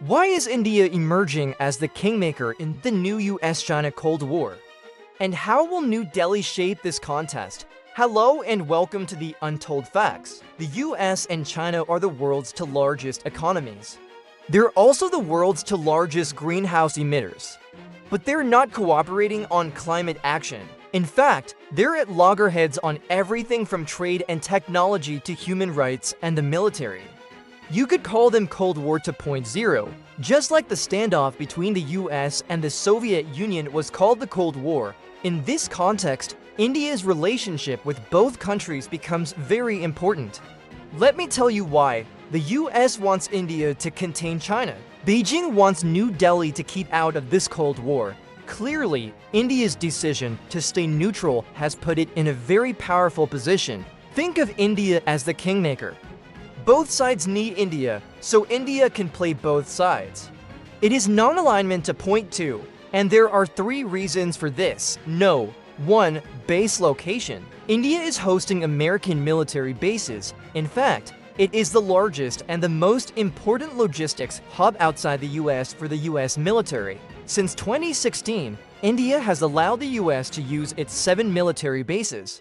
Why is India emerging as the kingmaker in the new US-China Cold War? And how will New Delhi shape this contest? Hello and welcome to the Untold Facts. The US and China are the world's two largest economies. They're also the world's two largest greenhouse emitters. But they're not cooperating on climate action. In fact, they're at loggerheads on everything from trade and technology to human rights and the military. You could call them Cold War 2.0, just like the standoff between the US and the Soviet Union was called the Cold War. In this context, India's relationship with both countries becomes very important. Let me tell you why. The US wants India to contain China. Beijing wants New Delhi to keep out of this Cold War. Clearly, India's decision to stay neutral has put it in a very powerful position. Think of India as the kingmaker. Both sides need India, so India can play both sides. It is non-alignment to point two, and there are three reasons for this. No. 1. Base location. India is hosting American military bases. In fact, it is the largest and the most important logistics hub outside the US for the US military. Since 2016, India has allowed the US to use its 7 military bases.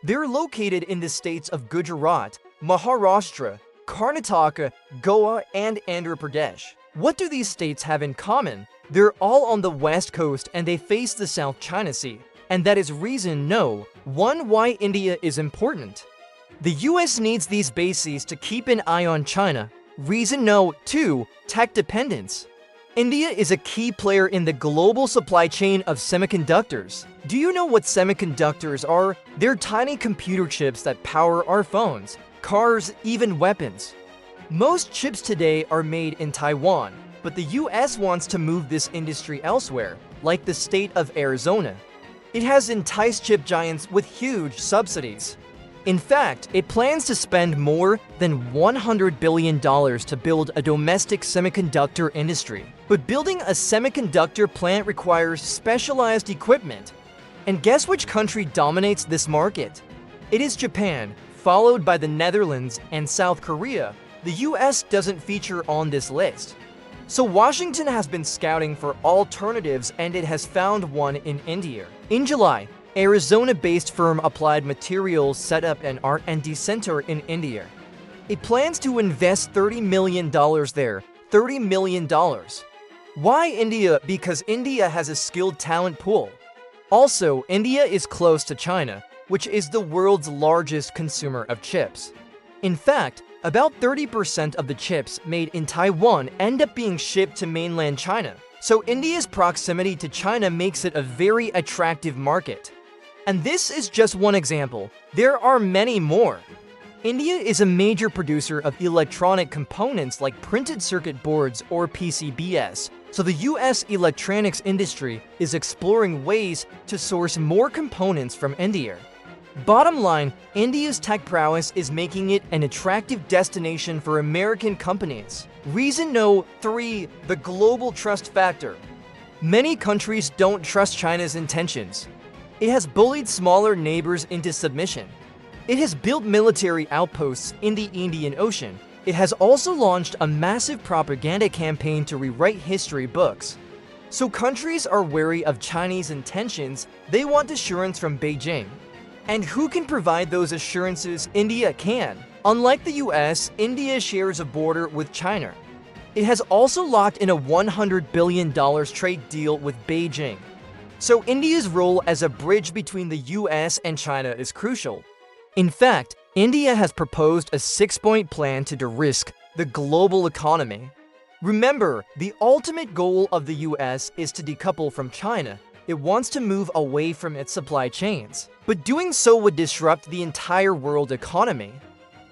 They're located in the states of Gujarat, Maharashtra, Karnataka, Goa, and Andhra Pradesh. What do these states have in common? They're all on the west coast and they face the South China Sea. And that is reason no. 1. Why India is important. The US needs these bases to keep an eye on China. Reason no. 2. Tech dependence. India is a key player in the global supply chain of semiconductors. Do you know what semiconductors are? They're tiny computer chips that power our phones, cars, even weapons. Most chips today are made in Taiwan, but the US wants to move this industry elsewhere, like the state of Arizona. It has enticed chip giants with huge subsidies. In fact, it plans to spend more than $100 billion to build a domestic semiconductor industry. But building a semiconductor plant requires specialized equipment. And guess which country dominates this market? It is Japan, followed by the Netherlands and South Korea. The US doesn't feature on this list. So Washington has been scouting for alternatives and it has found one in India. In July, Arizona-based firm Applied Materials set up an R&D center in India. It plans to invest $30 million there. $30 million. Why India? Because India has a skilled talent pool. Also, India is close to China, which is the world's largest consumer of chips. In fact, about 30% of the chips made in Taiwan end up being shipped to mainland China. So India's proximity to China makes it a very attractive market. And this is just one example. There are many more. India is a major producer of electronic components like printed circuit boards or PCBs. So the US electronics industry is exploring ways to source more components from India. Bottom line, India's tech prowess is making it an attractive destination for American companies. Reason no. 3. The global trust factor. Many countries don't trust China's intentions. It has bullied smaller neighbors into submission. It has built military outposts in the Indian Ocean. It has also launched a massive propaganda campaign to rewrite history books. So countries are wary of Chinese intentions. They want assurance from Beijing. And who can provide those assurances? India can. Unlike the US, India shares a border with China. It has also locked in a $100 billion trade deal with Beijing. So India's role as a bridge between the US and China is crucial. In fact, India has proposed a 6-point plan to de-risk the global economy. Remember, the ultimate goal of the US is to decouple from China. It wants to move away from its supply chains. But doing so would disrupt the entire world economy.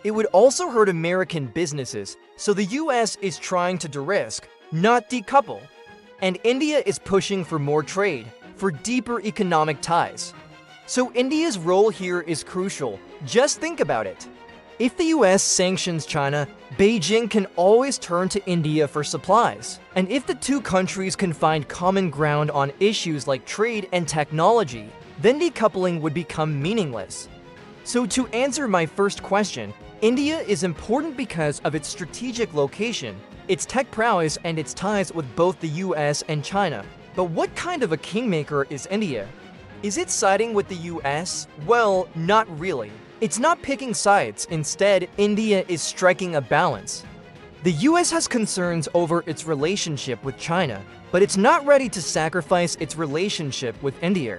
It would also hurt American businesses, so the US is trying to de-risk, not decouple. And India is pushing for more trade, for deeper economic ties. So India's role here is crucial. Just think about it. If the US sanctions China, Beijing can always turn to India for supplies. And if the two countries can find common ground on issues like trade and technology, then decoupling would become meaningless. So to answer my first question, India is important because of its strategic location, its tech prowess, and its ties with both the US and China. But what kind of a kingmaker is India? Is it siding with the US? Well, not really. It's not picking sides. Instead, India is striking a balance. The US has concerns over its relationship with China, but it's not ready to sacrifice its relationship with India.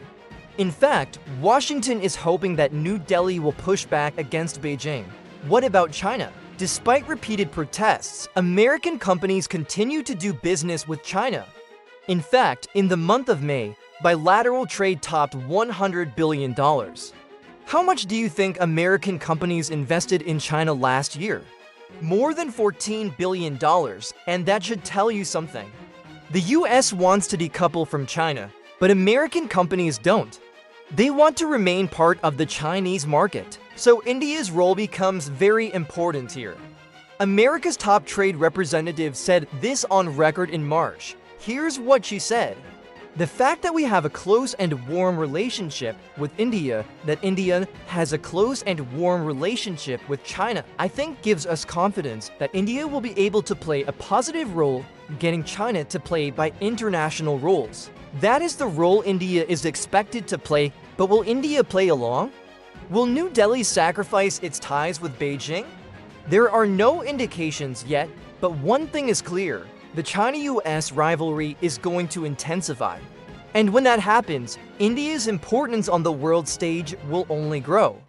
In fact, Washington is hoping that New Delhi will push back against Beijing. What about China? Despite repeated protests, American companies continue to do business with China. In fact, in the month of May, bilateral trade topped $100 billion. How much do you think American companies invested in China last year? More than $14 billion, and that should tell you something. The US wants to decouple from China, but American companies don't. They want to remain part of the Chinese market, so India's role becomes very important here. America's top trade representative said this on record in March. Here's what she said. The fact that we have a close and warm relationship with India, that India has a close and warm relationship with China, I think gives us confidence that India will be able to play a positive role getting China to play by international rules. That is the role India is expected to play, but will India play along? Will New Delhi sacrifice its ties with Beijing? There are no indications yet, but one thing is clear. The China-US rivalry is going to intensify. And when that happens, India's importance on the world stage will only grow.